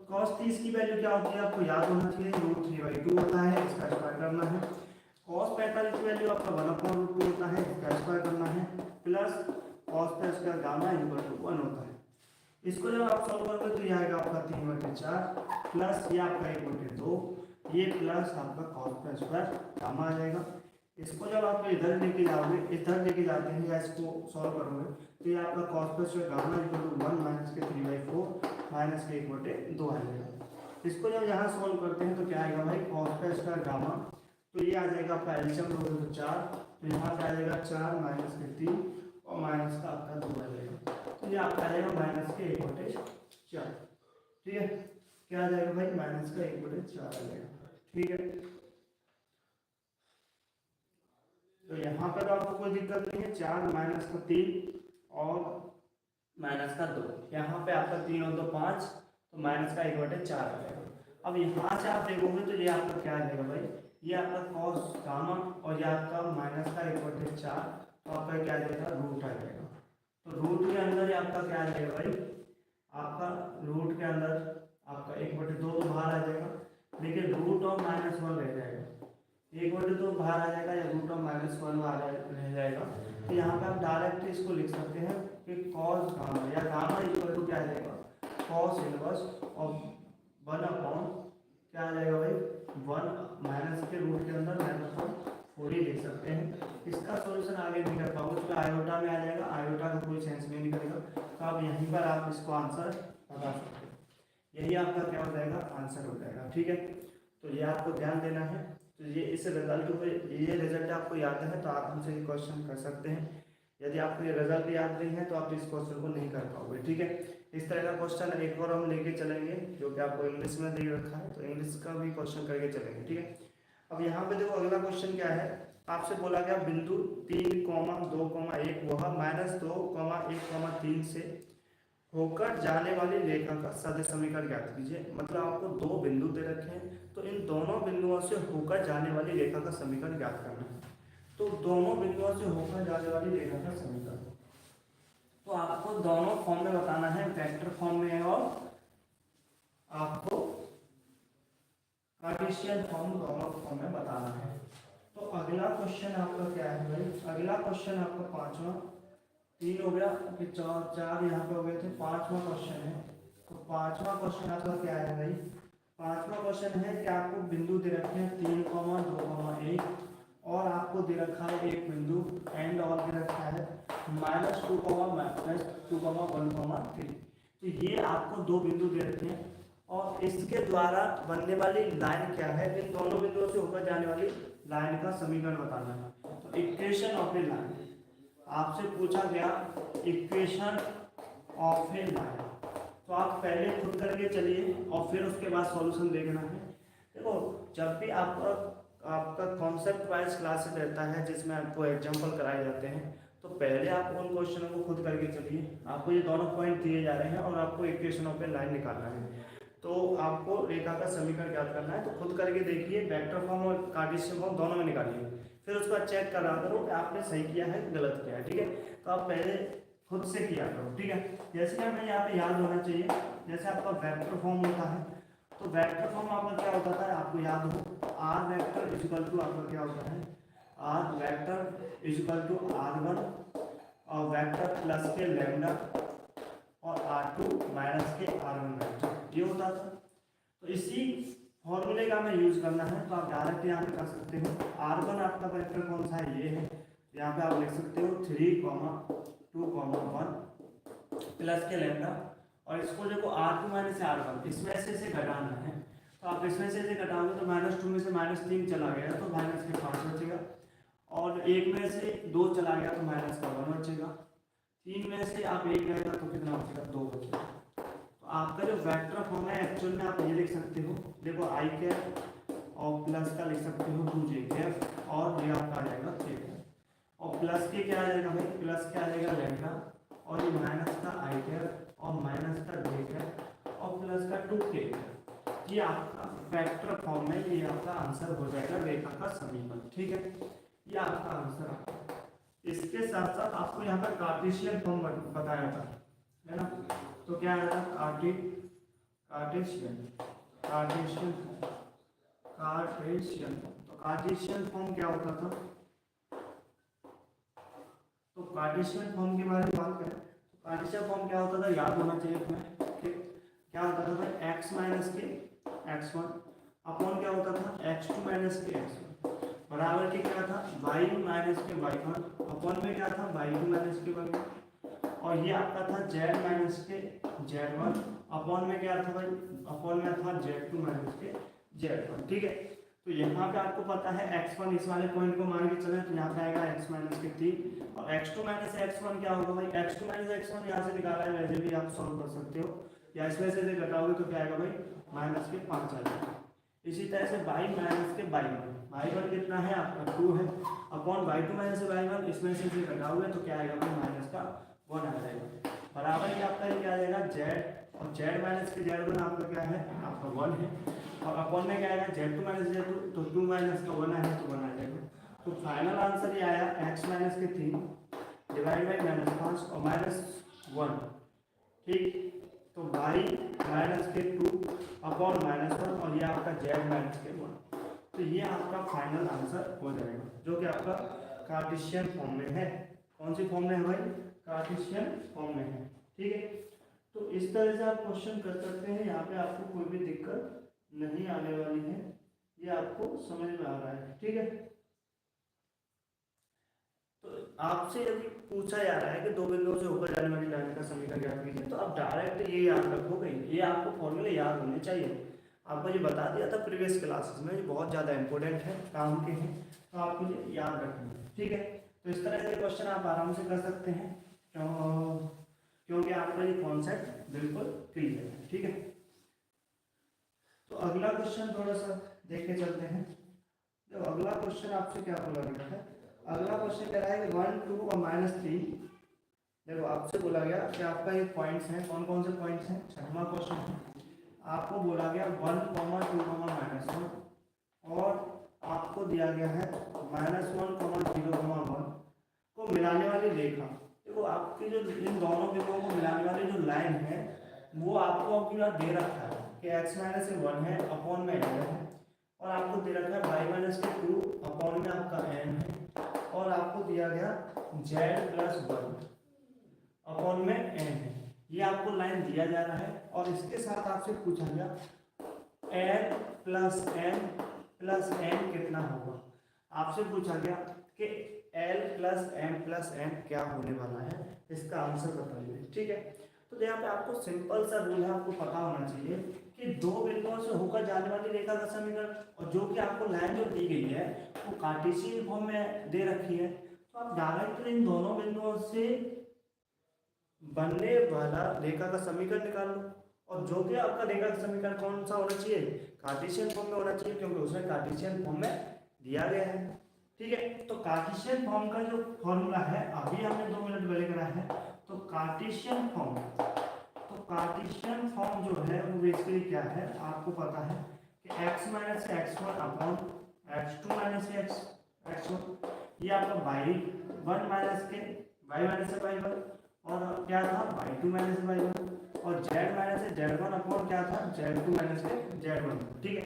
कॉस 30 की वैल्यू क्या होती है आपको याद होना चाहिए, √3/2 होता है, इसका स्क्वायर करना है। कॉस 45 की वैल्यू आपका 1/√2 होता है, इसका स्क्वायर करना है, प्लस कॉस पर स्क्वायर गामा = 1 होता है। इसको जब आप सॉल्व करोगे तो ये आएगा आपका 3/4 प्लस ये आपका 1/2, ये प्लस आपका कॉस पर स्क्वायर गामा आ जाएगा। इसको जब आप इधर लेके जाओगे, इधर लेके जाते हैं या इसको सॉल्व करोगे तो ये आपका कॉस पर स्क्वायर गामा = 1 माइनस के 3/4 माइनस के 1/2 आ जाएगा। इसको जब यहाँ सॉल्व करते हैं तो क्या आएगा भाई? कॉस पर स्क्वायर गामा, तो ये आ जाएगा आपका एलसीएम लोगे तो 4, तो यहाँ पे आ जाएगा 4 माइनस के 3 और माइनस का आपका 2 आ जाएगा। तो ये आपका आ जाएगा माइनस के 1/4। ठीक है, क्या आ जाएगा भाई? माइनस का 1/4 आ जाएगा। ठीक है, तो यहाँ पर आपको कोई दिक्कत नहीं है। 4 माइनस का 3 और माइनस का 2, यहाँ पे आपका 3 और 2 5, तो माइनस का 1/4 आ जाएगा। अब यहाँ से आप देखोगे तो ये आपका क्या आ जाएगा भाई? ये आपका कॉस गामा और ये आपका माइनस का 1/4, तो आपका क्या आ जाएगा? रूट आ जाएगा। तो रूट के अंदर आपका क्या आ जाएगा भाई? आपका रूट के अंदर आपका 1/2 तो बाहर आ जाएगा, लेकिन रूट और -1 रह जाएगा। 1/2 बाहर आ जाएगा या रूट और -1 रह जाएगा। तो यहाँ पे आप डायरेक्ट इसको लिख सकते हैं कि कॉस गामा या गामा = क्या आ जाएगा? कॉस इनवर्स और 1 अपॉन क्या आ जाएगा भाई? आयोटा में आ जाएगा, आयोटा का कोई सेंस नहीं निकलेगा। तो आप यहीं पर आप इसको आंसर बता सकते हो, यही आपका क्या हो जाएगा, आंसर हो जाएगा। ठीक है, तो ये आपको ध्यान देना है। तो ये इस रिजल्ट को, ये रिजल्ट आपको याद है तो आप हमसे ये क्वेश्चन कर सकते हैं। यदि आपको ये रिजल्ट याद नहीं है तो आप इस क्वेश्चन को नहीं कर पाओगे। ठीक है, इस तरह का क्वेश्चन एक और हम लेके चलेंगे जो कि आपको इंग्लिश में दे रखा है, तो इंग्लिश का भी क्वेश्चन करके चलेंगे। ठीक है, अब यहाँ पे देखो अगला क्वेश्चन क्या है, आपसे बोला गया बिंदु 3,2,1 वह -2,1,3 से होकर जाने वाली रेखा का सदिश समीकरण ज्ञात कीजिए। मतलब आपको दो बिंदु दे रखे हैं, तो इन दोनों बिंदुओं से होकर जाने वाली रेखा का समीकरण ज्ञात करना है। तो दोनों बिंदुओं से होकर जाने वाली रेखा का समीकरण, तो आपको दोनों फॉर्म में बताना है, वेक्टर फॉर्म में और आपको कार्टेशियन फॉर्म, दोनों फॉर्म में बताना है। तो अगला क्वेश्चन आपका क्या है भाई, अगला क्वेश्चन आपका पांचवा, 3 हो गया, फिर 4 यहाँ पे हो गए थे, पांचवा क्वेश्चन है। तो पांचवा क्वेश्चन आपका क्या है भाई, पांचवा क्वेश्चन है कि आपको बिंदु दे रखे हैं 3,2,1 और आपको दे रखा है एक बिंदु एंड और दे रखा है -2,1,3। तो ये आपको दो बिंदु दे रखे हैं और इसके द्वारा बनने वाली लाइन क्या है, इन दोनों बिंदुओं से होकर जाने वाली लाइन का समीकरण बताना है। तो इक्वेशन ऑफ ए लाइन आपसे पूछा गया, इक्वेशन ऑफ ए लाइन, तो आप पहले खुद करके चलिए और फिर उसके बाद सॉल्यूशन देखना है। देखो जब भी आपका कॉन्सेप्ट वाइज क्लासेस रहता है जिसमें आपको एग्जांपल कराए जाते हैं, तो पहले आप उन क्वेश्चनों को खुद करके चलिए। आपको ये दोनों पॉइंट दिए जा रहे हैं और आपको इक्वेशन ऑफ ए लाइन निकालना है, तो आपको रेखा का समीकरण ज्ञात करना है। तो खुद करके देखिए, वेक्टर फॉर्म और कार्टेशियन फॉर्म दोनों में निकालिए, फिर उसका चेक करा करो कि आपने सही किया है गलत किया है। ठीक है, तो आप पहले खुद से किया करो। ठीक है, जैसे हमें यहाँ पे याद होना चाहिए, जैसे आपका वेक्टर फॉर्म होता है, तो वेक्टर फॉर्म आपका क्या होता है, आपको याद हो, आर वेक्टर इक्वल टू आपका क्या होता है, are vector equal to R1 और वेक्टर प्लस के लैम्डा और R2 माइनस के R1 वेक्टर, ये होता था। तो इसी फॉर्मूले का हमें यूज करना है, तो आप डायरेक्ट यहाँ पे कर सकते हो। R1 आपका वेक्टर कौन सा है, ये है, यहाँ पे आप लिख सकते हो 3,2,1 प्लस के लैम्डा, और इसको देखो R2 माइनस R1 इसमें से इसे घटाना है, तो आप इसमें से इसे घटाओगे तो -2 में से -3 चला गया तो माइनस के 5 बचेगा, और 1 में से 2 चला गया तो माइनस का 1 बचेगा, 3 में से आप 1 गएगा तो कितना बचेगा, 2 बचेगा। तो आपका जो वेक्टर फॉर्म है एक्चुअल में आप ये लिख सकते हो, देखो आई कैप और प्लस का लिख सकते हो 2j कैप और ये आपका आ जाएगा 3 कैप, और प्लस के क्या आ जाएगा भाई, प्लस क्या आ जाएगा लैम्डा, और ये माइनस का आई कैप और माइनस का j कैप और प्लस का 2k, ये आपका वेक्टर फॉर्म में, ये आपका आंसर हो जाएगा रेखा का समीकरण। ठीक है, ये आपका आंसर है। इसके साथ साथ आपको यहाँ पर कार्टेशियन फॉर्म बताया था, है ना, तो क्या आएगा कार्टेशियन कार्टेशियन कार्टेशियन तो कार्टेशियन फॉर्म क्या होता था, तो कार्टेशियन फॉर्म के बारे में बात करें तो कार्टेशियन फॉर्म क्या होता था, याद होना चाहिए तुम्हें, क्या होता था भाई, x माइनस के x1 अपॉन क्या होता था, x2 माइनस के x1 बराबर के क्या था, y माइनस के y1 अपॉन में क्या था, y2 माइनस के y1, और ये आपका था z माइनस के z1 अपॉन में क्या था भाई, अपॉन में था z2 माइनस के z1। ठीक है, तो यहाँ पे आपको पता है x1, इस वाले पॉइंट को मान के चले तो यहाँ पे आएगा x माइनस के 3, और x2 माइनस x1 क्या होगा भाई, x2 माइनस x1 यहाँ से निकाला है, वैसे भी आप सॉल्व कर सकते हो, या इसमें से घटाओगे तो क्या आएगा भाई, माइनस के 5 आ जाएगा। इसी तरह से y माइनस के y1 कितना है आपका 2 है, अपॉन y2 माइनस से y1 इसमें से घटाओगे तो क्या आएगा भाई, माइनस का 1 आ जाएगा, बराबर ही आपका ये क्या आ जाएगा z, और z माइनस के z1 आपका क्या है, आपका 1 है, और अपॉन में क्या आएगा z2 माइनस z2, तो 2 माइनस का 1 है तो 1 आ जाएगा। तो फाइनल आंसर ये आया x माइनस के 3 डिवाइड बाई -5 और -1। ठीक, तो y माइनस के 2 अपॉन -1 और ये आपका z माइनस के 1, तो ये आपका फाइनल आंसर हो जाएगा, जो कि आपका कार्टेशियन फॉर्म में है। कौन सी फॉर्म में है भाई, कार्टेशियन फॉर्म में है। ठीक है, तो इस तरह से आप क्वेश्चन कर सकते हैं, यहाँ पे आपको कोई भी दिक्कत नहीं आने वाली है, ये आपको समझ में आ रहा है। ठीक है, तो आपसे यदि पूछा जा रहा है कि दो बिंदुओं से होकर जाने वाली लाइन का समीकरण ज्ञात कीजिए, तो आप डायरेक्ट ये याद रखोगे, ये आपको फॉर्मूले याद होने चाहिए। आपको ये बता दिया था प्रीवियस क्लासेस में, ये बहुत ज़्यादा इंपॉर्टेंट है, काम के हैं, तो आपको ये याद रखना है, ठीक है। तो इस तरह के क्वेश्चन आप आराम से कर सकते हैं, क्योंकि आपका ये कॉन्सेप्ट बिल्कुल क्लियर है, ठीक है। तो अगला क्वेश्चन थोड़ा सा देख के चलते हैं। तो अगला क्वेश्चन आपसे क्या बोला गया है, अगला क्वेश्चन कह रहा है कि 1 2 और -3। देखो आपसे बोला गया कि आपका ये पॉइंट्स हैं, कौन कौन से पॉइंट्स हैं, 6वां क्वेश्चन है। आपको बोला गया 1, 2, -1 और आपको दिया गया है -1, 0, 1 को मिलाने वाली रेखा। देखो आपकी जो इन दोनों बिंदुओं को मिलाने वाली जो लाइन है वो आपको अपनी बात दे रखा है कि x - 1 है अपॉन में 11 है, और आपको दे रखा है y - 2 अपॉन में आपका n है, और आपको दिया गया z+1 अपॉन में n है। ये आपको लाइन दिया जा रहा है, और इसके साथ आपसे पूछा गया l + n कितना होगा। आपसे पूछा गया कि l + m क्या होने वाला है, इसका आंसर बताइए, ठीक है। तो यहाँ पे आपको सिंपल सा रूल है, आपको पता होना चाहिए कि दो बिंदुओं से होकर जाने वाली रेखा का समीकरण, और जो कि आपको लाइन जो दी गई है वो कार्टेशियन फॉर्म में दे रखी है, तो आप डायरेक्ट इन दोनों बिंदुओं से बनने वाला रेखा का समीकरण निकाल लो। और जो कि आपका रेखा का समीकरण कौन सा होना चाहिए, कार्टेशियन फॉर्म में होना चाहिए, क्योंकि उसमें कार्टेशियन फॉर्म में दिया गया है, ठीक है। तो कार्टेशियन फॉर्म का जो फॉर्मूला है अभी हमने 2 मिनट पहले करा है, तो कार्टेशियन फॉर्म जो है वो बेसिकली क्या है, आपको पता है कि x - x1 upon x2 - x1, ये आपका y1 माइनस के y1 और क्या था y2 - y1, और z - z1 अपॉन क्या था z2 - z1, ठीक है।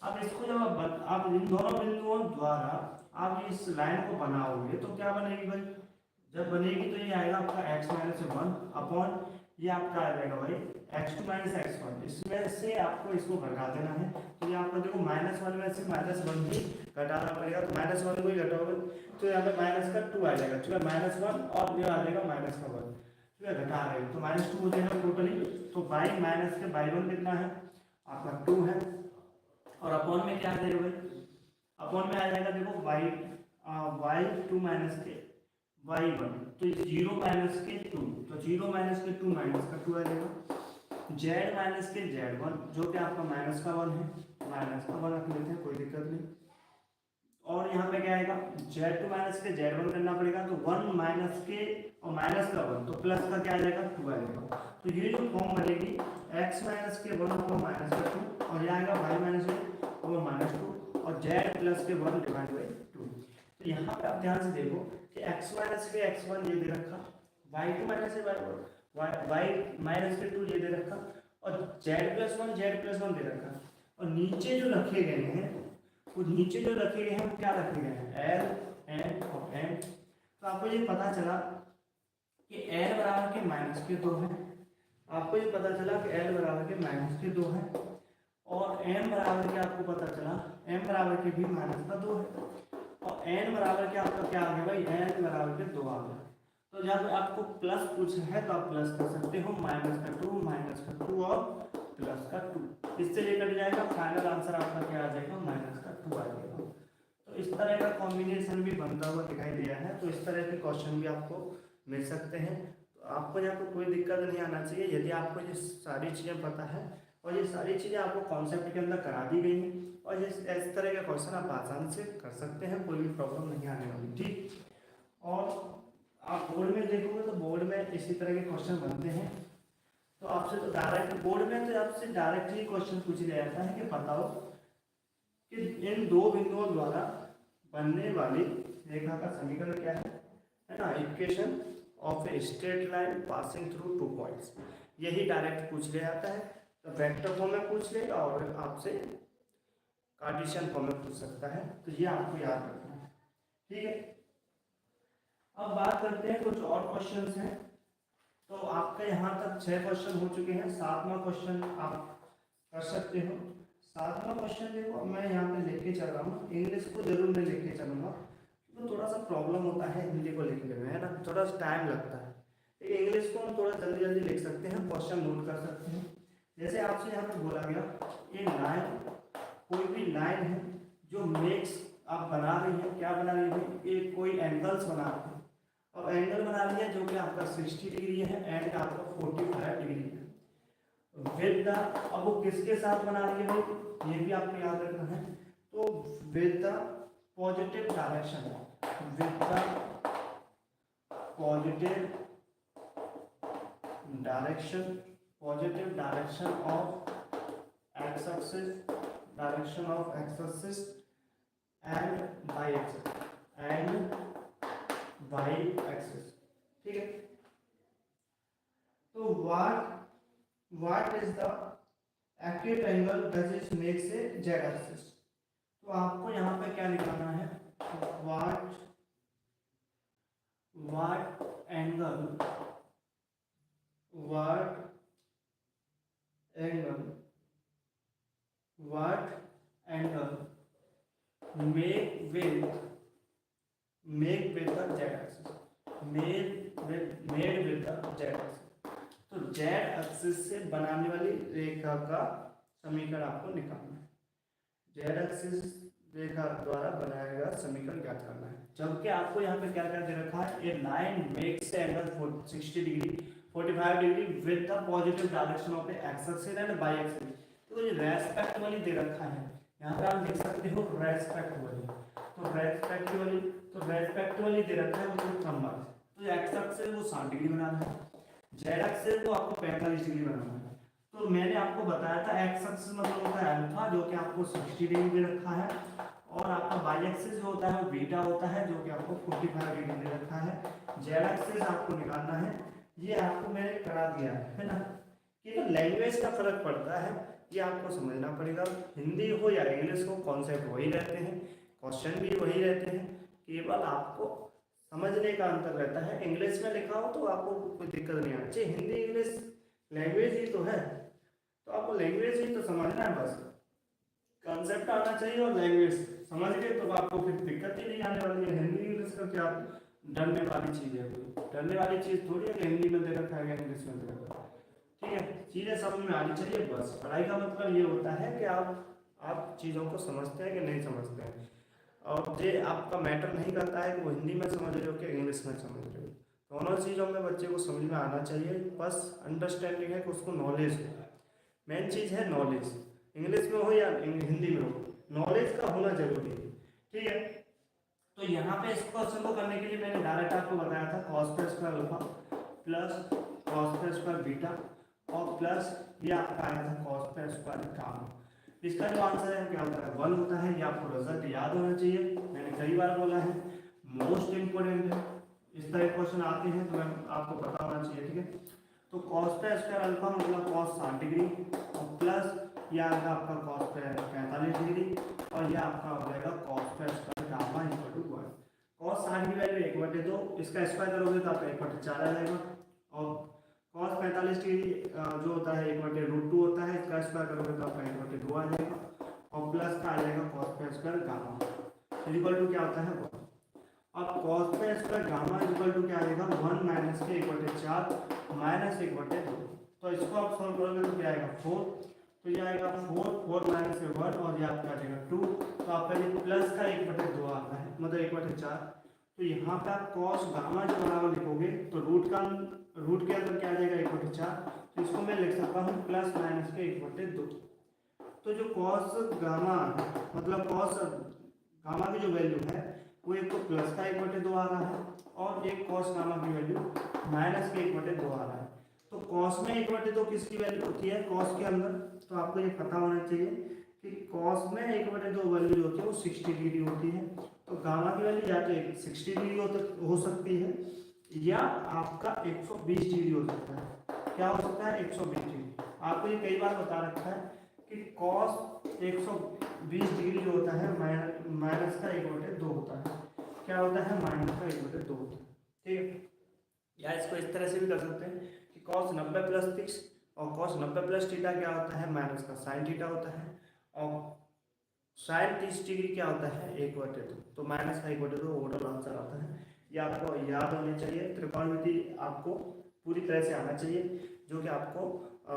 अब इसको जब आप इन दोनों बिंदुओं द्वारा आप इस लाइन को बनाओगे तो क्या बनेगी भाई, जब बनेगी तो ये आएगा आपका x - 1 अपॉन ये आपका आ जाएगा भाई x2 - x1, इसमें से आपको इसको घटा देना है। तो ये आपका देखो -1 में से -1 ही घटाना पड़ेगा, तो -1 को ही घटाओगे तो यहाँ पे -2 आ जाएगा, ठीक है। -1 और ये आ जाएगा -1, ठीक है, घटा रहे हो तो -2 हो जाएगा टोटली। तो y माइनस के y1 कितना है आपका 2 है, और अपॉन में क्या आ जाएगा भाई, अपॉन में आ जाएगा देखो y2 माइनस के y1, तो 0 माइनस के 2, तो 0 माइनस के 2 माइनस का 2 आ जाएगा। z माइनस के z1 जो कि आपका -1 है, -1 रख लेते हैं, कोई दिक्कत नहीं। और यहाँ पे क्या आएगा z2 माइनस के z1 करना पड़ेगा, तो 1 माइनस के और माइनस का 1, तो प्लस का क्या आ जाएगा 2 आ जाएगा। तो ये जो फॉर्म बनेगी x माइनस के 1 और माइनस का 2, और यहाँ आएगा y माइनस और -2 और z प्लस के 1 डिवाइड बाई 2। तो यहाँ पे आप ध्यान से देखो कि x माइनस के x1 ये दे रखा, y2 माइनस के y माइनस के 2 ये दे रखा, और z+1 दे रखा, और नीचे जो रखे गए हैं वो क्या रखे गए हैं l, n और m। तो आपको ये पता चला कि l बराबर के -2 है, आपको ये पता चला कि l बराबर के -2 है, और m बराबर के आपको पता चला m बराबर के भी -2 है, और n बराबर के आपका क्या आ गया भाई, n बराबर के 2 आ गया। तो जब आपको प्लस पूछना है तो आप प्लस कर सकते हो, -2 और +2, इससे ये कट जाएगा, फाइनल आंसर आपका क्या आ जाएगा -2 आ जाएगा। तो इस तरह का कॉम्बिनेशन भी बनता हुआ दिखाई दिया है, तो इस तरह के क्वेश्चन भी आपको मिल सकते हैं। तो आपको यहाँ पर कोई दिक्कत नहीं आना चाहिए यदि आपको ये सारी चीज़ें पता है, और ये सारी चीज़ें आपको कॉन्सेप्ट के अंदर करा दी गई हैं, और इस तरह के क्वेश्चन आप आसानी से कर सकते हैं, कोई भी प्रॉब्लम नहीं आने वाली, ठीक। और आप बोर्ड में देखोगे तो बोर्ड में इसी तरह के क्वेश्चन बनते हैं, तो आपसे तो डायरेक्ट बोर्ड में तो आपसे डायरेक्टली क्वेश्चन पूछ लिया जाता है कि बताओ कि इन दो बिंदुओं द्वारा बनने वाली रेखा का समीकरण क्या है ना, equation of a straight line passing through 2 points, यही डायरेक्ट पूछ लिया जाता है। तो वेक्टर फॉर्म में पूछ लेगा और आपसे कार्टेशियन फॉर्म में पूछ सकता है, तो ये आपको याद रखना है, ठीक है। अब बात करते हैं कुछ और क्वेश्चंस हैं। तो आपका यहाँ तक 6 क्वेश्चन हो चुके हैं, 7वां क्वेश्चन आप कर सकते हो। 7वां क्वेश्चन देखो मैं यहाँ पे लेके चल रहा हूँ, इंग्लिश को जरूर मैं लेके चलूँगा तो थोड़ा सा प्रॉब्लम होता है हिंदी को लिखने में, है ना, थोड़ा सा टाइम लगता है। लेकिन इंग्लिश को हम थोड़ा जल्दी जल्दी लिख सकते हैं, क्वेश्चन नोट कर सकते हैं। जैसे आपसे यहाँ पे बोला गया ये लाइन, कोई भी लाइन है जो मेक्स, आप बना रही है, क्या बना रही है, ये कोई एंगल्स बना रही है। अब एंगल बना रही है जो कि आपका 60 डिग्री है एंड आपका 45 डिग्री है विद द, अब वो किसके साथ बना रही है भाई, ये भी आपको याद रखना है। तो with the positive direction, with the positive direction, positive direction of x axis, direction of x axis and y axis, and y axis, ठीक है। तो what is the acute angle does it makes a z axis, तो आपको यहाँ पे क्या निकालना है, what angle, what angle make with the z axis, made with the z axis। तो z एक्सिस से बनाने वाली रेखा का समीकरण आपको निकालना है, z एक्सिस रेखा द्वारा बनाया गया समीकरण ज्ञात करना है। जबकि आपको यहाँ पे क्या क्या दे रखा है, ये line makes angle 60 degree 45 degree with the positive direction of x axis and y axis. तो ये रेस्पेक्ट वाली दे रखा है, यहाँ पे आप लिख सकते हो रेस्पेक्ट वाली, तो रेस्पेक्ट वाली दे रखा है मतलब क्रमवार। तो एक्स एक्सिस वो 60 डिग्री बनाना है, जेड एक्सिस को आपको 45 डिग्री बनाना है। तो मैंने आपको बताया था एक्स एक्सिस मतलब होता है अल्फा जो कि आपको 60 डिग्री दे रखा है, और आपका वाई एक्सिस जो होता है वो बीटा होता है जो कि आपको 45 डिग्री दे रखा है। जेड एक्सिस आपको निकालना है, ये आपको मैंने करा दिया है ना। ये तो लैंग्वेज का फर्क पड़ता है, ये आपको समझना पड़ेगा। हिंदी हो या इंग्लिश हो कॉन्सेप्ट वही रहते हैं, क्वेश्चन भी वही रहते हैं, केवल आपको समझने का अंतर रहता है। इंग्लिश में लिखा हो तो आपको कोई दिक्कत नहीं आनी चाहिए, हिंदी इंग्लिश लैंग्वेज ही तो है, तो आपको लैंग्वेज ही तो समझना है, बस कंसेप्ट आना चाहिए और लैंग्वेज समझ गए तो आपको फिर दिक्कत ही नहीं आने वाली है। हिंदी इंग्लिश का क्या डरने वाली चीज़ है, कोई डरने वाली चीज़ थोड़ी है कि हिंदी में दे रखा है इंग्लिश में दे रखा है, ठीक है। चीज़ें समझ में आनी चाहिए बस। पढ़ाई का मतलब ये होता है कि आप चीज़ों को समझते हैं कि नहीं समझते हैं, और ये आपका मैटर नहीं करता है कि वो हिंदी में समझ रहे हो कि इंग्लिश में समझ रहे हो। दोनों चीज़ों में बच्चे को समझ में आना चाहिए, बस अंडरस्टैंडिंग है कि उसको नॉलेज हो। मेन चीज़ है नॉलेज, इंग्लिश में हो या हिंदी में हो, नॉलेज का होना जरूरी है, ठीक है। तो यहाँ पे इस क्वेश्चन को करने के लिए मैंने डायरेक्ट आपको बताया था cos पे स्क्वायर अल्फा प्लस cos पे स्क्वायर बीटा और प्लस ये आपका आया था cos पे स्क्वायर गामा। इसका जो आंसर है क्या होता है, 1 होता है। ये आपको रिजल्ट याद होना चाहिए, मैंने कई बार बोला है, मोस्ट इंपोर्टेंट है। इस तरह क्वेश्चन आते हैं तो आपको पता होना चाहिए, ठीक है। तो cos पे स्क्वायर अल्फा मतलब cos 60 डिग्री और प्लस ये आएगा आपका cos पे 45 डिग्री और ये आपका हो जाएगा cos पे square gamma equal to 1। cos 60 की वैल्यू 1/2, इसका स्क्वायर करोगे तो आपका 1/4 आ जाएगा, और cos 45 डिग्री जो होता है 1/√2 होता है, इसका स्क्वायर करोगे तो आपका 1/2 आ जाएगा, और प्लस का आ जाएगा cos पे स्क्वायर गामा इक्वल टू क्या होता है 1। अब cos पे स्क्वायर गामा इक्वल टू क्या आएगा 1 माइनस के 1/4 माइनस 1/2। तो इसको आप सॉल्व करोगे तो क्या आएगा 4, तो ये आएगा 4 माइनस से 1 और ये आपका आ जाएगा 2। तो आपका ये प्लस का 1/2 आता है मतलब 1/4। तो यहाँ पे आप cos गामा जो बराबर लिखोगे तो रूट के अंदर क्या आ जाएगा 1/4, तो इसको मैं लिख सकता हूँ प्लस माइनस के 1/2। तो जो cos गामा मतलब cos गामा की जो वैल्यू है वो एक तो प्लस का 1/2 आ रहा है और एक cos गामा की वैल्यू माइनस के 1/2 आ रहा है। तो cos में 1/2 किसकी वैल्यू होती है cos के अंदर, तो आपको ये पता होना चाहिए कि cos में 1/2 वैल्यू जो होती है वो 60 डिग्री होती है। तो गामा की वैल्यू या तो 60 डिग्री हो सकती है या आपका 120 डिग्री हो सकता है। क्या हो सकता है 120 डिग्री। आपको ये कई बार बता रखा है कि cos 120 डिग्री जो होता है माइनस का 1/2 होता है। क्या होता है माइनस का 1/2 होता है, ठीक है। या इसको इस तरह से भी कर सकते हैं कि cos 90 प्लस 30 और cos 90 प्लस थीटा क्या होता है माइनस का sin थीटा होता है, और साइन 30 डिग्री क्या होता है 1/2, तो माइनस का 1/2 ओवरऑल आंसर आता है। ये आपको याद होनी चाहिए। त्रिकोणमिति आपको पूरी तरह से आना चाहिए, जो कि आपको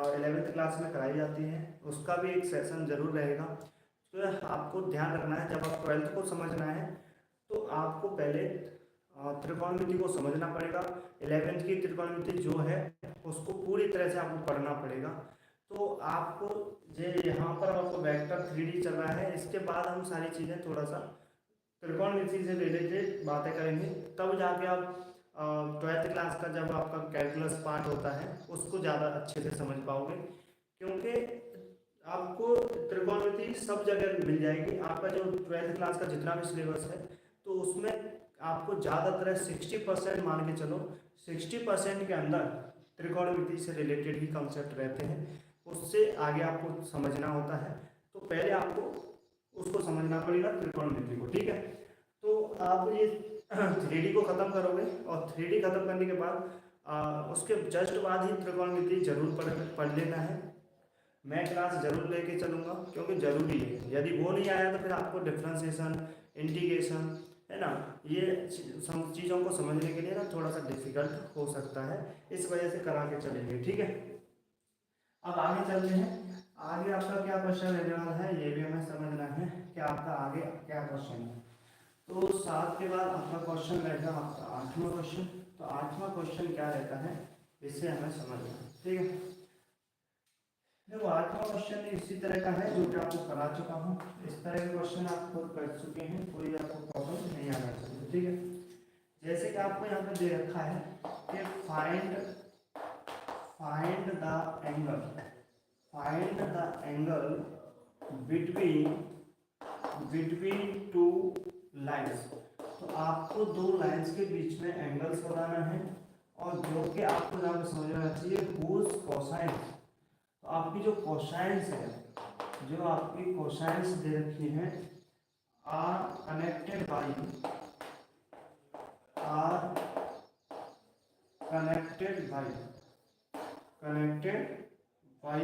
11th क्लास में कराई जाती है। उसका भी एक सेशन जरूर रहेगा। तो आपको ध्यान रखना है, जब आप 12th को समझना है तो आपको पहले त्रिकोणमिति को समझना पड़ेगा। 11th की त्रिकोणमिति जो है उसको पूरी तरह से आपको पढ़ना पड़ेगा। तो आपको यहाँ पर आपको वेक्टर 3D चल रहा है, इसके बाद हम सारी चीज़ें थोड़ा सा त्रिकोणमिति से रिलेटेड बातें करेंगे, तब जाके आप 12th क्लास का जब आपका कैलकुलस पार्ट होता है उसको ज़्यादा अच्छे से समझ पाओगे। क्योंकि आपको त्रिकोणमिति सब जगह मिल जाएगी। आपका जो 12th क्लास का जितना भी सिलेबस है तो उसमें आपको ज़्यादातर 60% मान के चलो, 60% के अंदर त्रिकोणमिति से रिलेटेड ही कंसेप्ट रहते हैं। उससे आगे आपको समझना होता है, तो पहले आपको उसको समझना पड़ेगा त्रिकोणमिति को, ठीक है। तो आप ये 3D को ख़त्म करोगे और 3D ख़त्म करने के बाद उसके जस्ट बाद ही त्रिकोणमिति जरूर पढ़ लेना है। मैं क्लास जरूर लेके चलूँगा क्योंकि ज़रूरी है। यदि वो नहीं आया तो फिर आपको डिफ्रेंसिएशन, इंटीग्रेशन, है ना, ये चीज़ों को समझने के लिए ना थोड़ा सा डिफिकल्ट हो सकता है। इस वजह से करा के चलेंगे, ठीक है। अब आगे चलते हैं। आगे आपका क्या क्वेश्चन रहने वाला है ये भी हमें समझना है कि आपका आगे क्या क्वेश्चन है। तो 7 के बाद आपका क्वेश्चन रहेगा आपका 8वां क्वेश्चन। तो 8वां क्वेश्चन क्या रहता है इससे हमें समझना है, ठीक है। देखो 8वां क्वेश्चन इसी तरह का है जो कि आपको करा चुका हूँ। इस तरह के क्वेश्चन आप खुद कर चुके हैं, कोई आपको प्रॉब्लम नहीं आना चाहिए, ठीक है। जैसे कि आपको यहाँ पे दे रखा है कि find the angle between two lines. तो आपको दो लाइन्स के बीच में एंगल्स बनाना है और जो कि आपको यहाँ पे समझना चाहिए हुज कोसाइंस। तो आपकी जो कोसाइंस है, जो आपकी कोसाइंस दे रखी है are connected by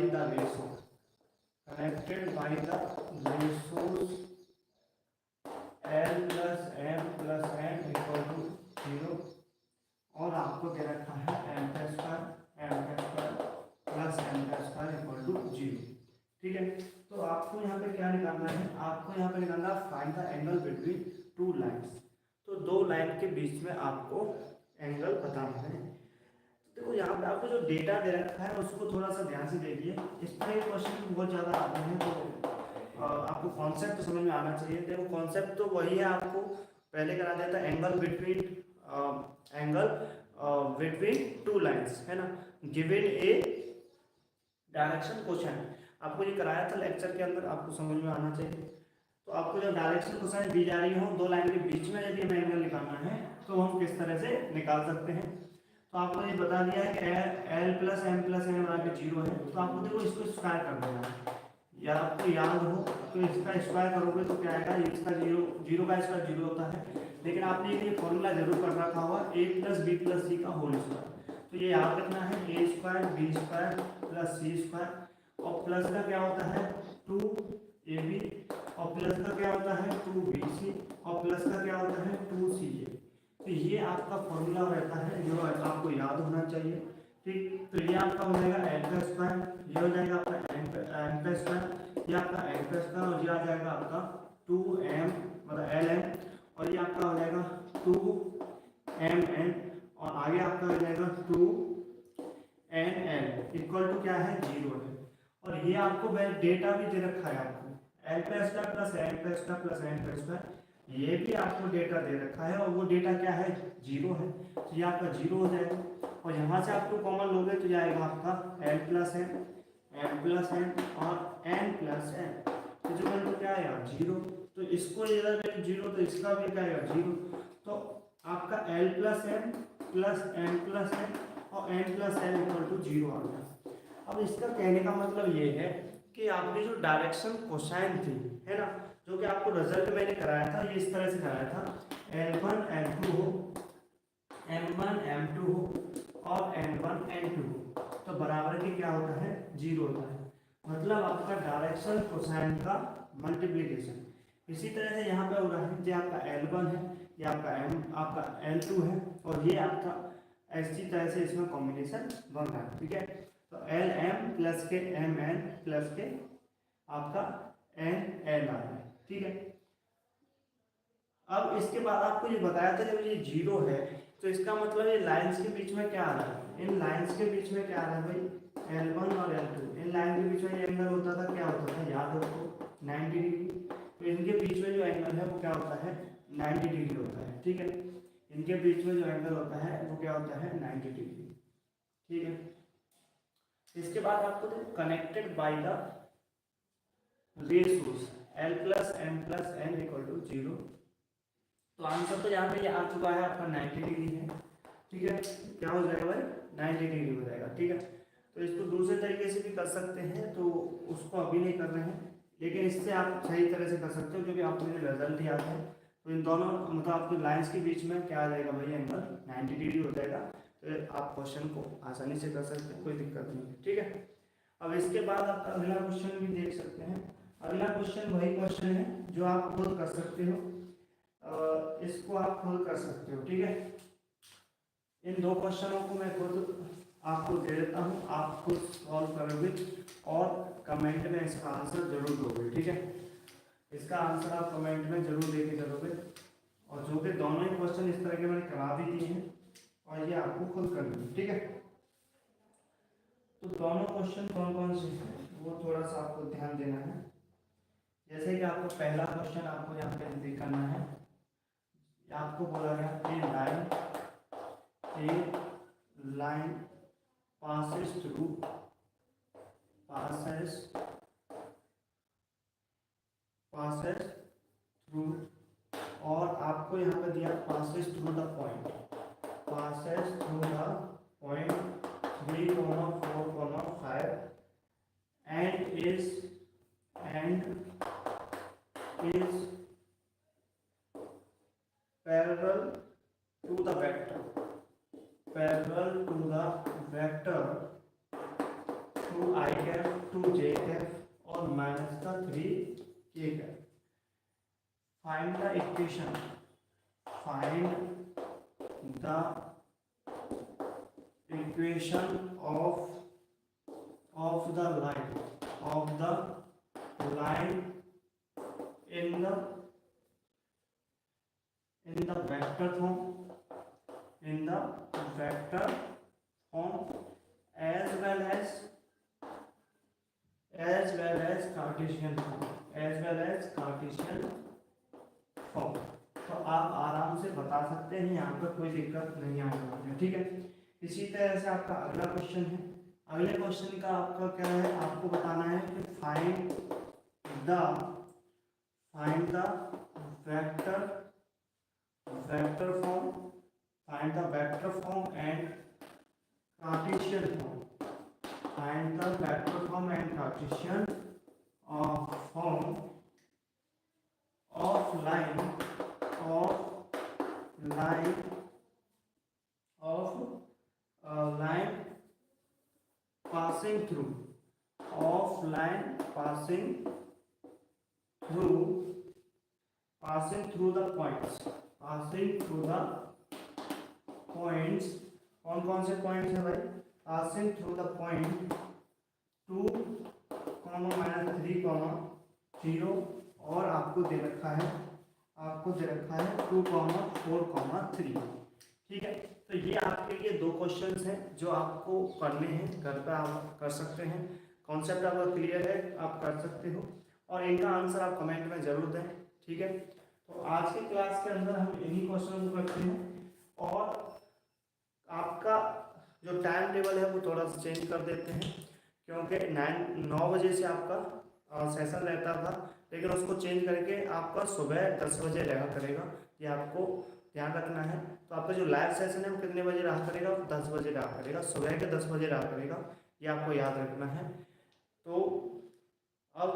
the ratio, L plus m equal to 0। और आपको दे रखा है m का स्क्वायर प्लस m का स्क्वायर इक्वल टू 0, ठीक है। तो आपको यहाँ पे क्या निकालना है, आपको यहाँ पे निकालना है find the angle between two lines. तो दो लाइन के बीच में आपको एंगल बताना है। तो देखो यहाँ पे आपको जो डेटा दे रखा है उसको थोड़ा सा ध्यान से देखिए। इस तरह के क्वेश्चन बहुत ज़्यादा आते हैं, तो आपको कॉन्सेप्ट समझ में आना चाहिए। देखो कॉन्सेप्ट तो वही है, आपको पहले करा देता है एंगल बिटवीन टू लाइन्स, है ना, गिवन ए डायरेक्शन क्वेश्चन। आपको ये कराया था लेक्चर के अंदर, आपको समझ में आना चाहिए। तो आपको जब डायरेक्शन क्वेश्चन दी जा रही हो दो लाइन के बीच में यदि हमें एंगल निकालना है तो हम किस तरह से निकाल सकते हैं। तो आपको ये बता दिया है कि L plus M plus N बराबर 0 है। तो आपको देखो इसको स्क्वायर कर देना है, या आपको याद हो तो इसका स्क्वायर करोगे तो क्या आएगा, इसका 0 का स्क्वायर 0 होता है। लेकिन आपने ये फॉर्मूला जरूर पढ़ रखा होगा a plus B plus C का होल स्क्वायर। तो ये याद रखना है a square B square plus C square, और प्लस का क्या होता है 2ab, और प्लस का क्या होता है 2bc, और प्लस का क्या होता है 2ca। तो ये आपका फॉर्मूला रहता है जो आपको याद होना चाहिए, ठीक। तो ये आपका हो जाएगा एल का स्क्वायर, ये हो जाएगा आपका एम का स्क्वायर, ये आपका एम का स्क्वायर, और ये आ जाएगा आपका 2m मतलब lm, और ये आपका हो जाएगा 2mn, और आगे आपका हो जाएगा 2nl इक्वल टू क्या है 0 है। और ये आपको डेटा भी दे रखा है, आपको एल का स्क्वायर प्लस एम का स्क्वायर प्लस एन का स्क्वायर, ये भी आपको डेटा दे रखा है, और वो डेटा क्या है 0 है। तो ये आपका 0 हो जाएगा, और यहाँ से आप 2 कॉमन लोगे तो जाएगा आपका l plus n, m plus n और n प्लस n, तो जो क्या आएगा 0। तो इसको इधर 0 तो इसका भी क्या आएगा 0। तो आपका l plus n plus m plus n और n plus n equal to 0 आ गया। अब इसका कहने का मतलब ये है कि आपकी जो डायरेक्शन कोसाइन थी, है ना, जो कि आपको रिजल्ट मैंने कराया था, ये इस तरह से कराया था L1 L2 हो, M1 M2 हो और N1 N2 हो, तो बराबर के क्या होता है 0 होता है। मतलब आपका डायरेक्शन कोसाइन का मल्टीप्लिकेशन। इसी तरह से यहाँ पे उदाहरण ये आपका L1 है, ये आपका आपका L2 है, और ये आपका इसी तरह से इसमें कॉम्बिनेशन बन रहा है। ठीक है, तो LM प्लस के MN प्लस के आपका NL आ रहा है। ठीक है, अब इसके बाद आपको ये बताया था जब ये 0 है तो इसका मतलब ये लाइंस के बीच में क्या आ रहा है, इन लाइंस के बीच में क्या आ रहा है भाई, L1 और L2, इन लाइन के बीच में ये एंगल होता था, क्या होता था याद रखो, 90 डिग्री। तो इनके बीच में जो एंगल है वो क्या होता है, 90 डिग्री होता है। ठीक है, इनके बीच में जो एंगल होता है वो क्या होता है, 90 डिग्री। ठीक है, इसके बाद आपको connected by the ratios L plus M plus N equal to 0। तो आंसर तो यहाँ पे ये आ चुका है आपका 90 डिग्री है। ठीक है, क्या हो जाएगा भाई, 90 डिग्री हो जाएगा। ठीक है, तो इसको दूसरे तरीके से भी कर सकते हैं, तो उसको अभी नहीं कर रहे हैं, लेकिन इससे आप सही तरह से कर सकते हो, क्योंकि आपको जो रिजल्ट दिया है तो इन दोनों मतलब आपके लाइंस के बीच में क्या आ जाएगा भाई, एंगल 90 डिग्री हो जाएगा। तो आप क्वेश्चन को आसानी से कर सकते हैं, कोई दिक्कत नहीं है। ठीक है, अब इसके बाद आप अगला क्वेश्चन भी देख सकते हैं। अगला क्वेश्चन वही क्वेश्चन है जो आप खुद कर सकते हो, इसको आप खुद कर सकते हो। ठीक है, इन दो क्वेश्चनों को मैं खुद आपको दे देता हूँ, आप खुद सॉल्व करोगे और कमेंट में इसका आंसर जरूर दोगे। ठीक है, इसका आंसर आप कमेंट में जरूर देके चलोगे, और जो कि दोनों ही क्वेश्चन इस तरह के मैंने करा भी दिए हैं, और ये आपको खुद करनी है। ठीक है, तो दोनों क्वेश्चन कौन कौन से हैं वो थोड़ा सा आपको ध्यान देना है। जैसे कि आपको पहला क्वेश्चन आपको यहाँ पे करना है, आपको बोला गया ए लाइन passes through, और आपको यहाँ पे दिया passes through the point 3, 4, 5 and is parallel to the vector to I cap to j cap और minus का 3 k cap। Find the equation of the line in the vector form as well as Cartesian form। तो आप आराम से बता सकते हैं, यहाँ पर कोई दिक्कत नहीं आने वाली है। ठीक है, इसी तरह से आपका अगला क्वेश्चन है। अगले क्वेश्चन का आपका क्या है, आपको बताना है कि find the vector form and Cartesian form. Find the vector form and Cartesian form of line passing through the points कौन से पॉइंट्स है भाई, passing through the point 2, -3, 0 और आपको दे रखा है 2, 4, 3। ठीक है, तो ये आपके लिए दो क्वेश्चंस हैं जो आपको करने हैं, घर पे आप कर सकते हैं। कॉन्सेप्ट आपका क्लियर है, आप कर सकते हो, और इनका आंसर आप कमेंट में जरूर दें। ठीक है, तो आज की क्लास के अंदर हम इन्हीं क्वेश्चन को करते हैं, और आपका जो टाइम टेबल है वो थोड़ा सा चेंज कर देते हैं, क्योंकि 9 बजे से आपका सेशन रहता था, लेकिन उसको चेंज करके आपका सुबह 10 बजे रहा करेगा। ये आपको ध्यान रखना है। तो आपका जो लाइव सेशन है वो कितने बजे रहा करेगा, 10 बजे रहा करेगा, सुबह के 10 बजे रहा करेगा, ये आपको याद रखना है। तो अब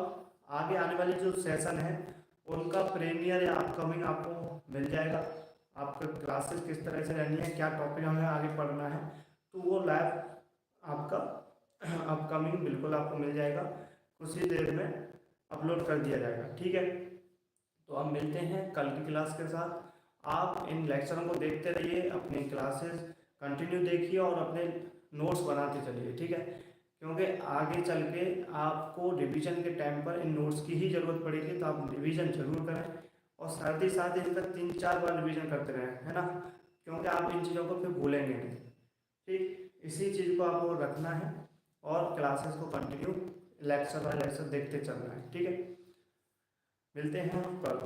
आगे आने वाली जो सेशन है उनका प्रीमियर या अपकमिंग आपको मिल जाएगा, आपका क्लासेस किस तरह से रहनी है, क्या टॉपिक हमें आगे पढ़ना है, तो वो लाइव आपका अपकमिंग बिल्कुल आपको मिल जाएगा। कुछ ही देर में अपलोड कर दिया जाएगा। ठीक है, तो अब मिलते हैं कल की क्लास के साथ। आप इन लेक्चरों को देखते रहिए, अपनी क्लासेस कंटिन्यू देखिए और अपने नोट्स बनाते चलिए। ठीक है, क्योंकि आगे चल के आपको रिवीजन के टाइम पर इन नोट्स की ही ज़रूरत पड़ेगी, तो आप रिवीजन जरूर करें और साथ ही साथ इनका 3-4 बार रिवीजन करते रहें, है ना, क्योंकि आप इन चीज़ों को फिर भूलेंगे नहीं। ठीक, इसी चीज़ को आपको रखना है और क्लासेस को कंटिन्यू लेक्चर बाय लेक्चर देखते चलना है। ठीक है, मिलते हैं हम कल।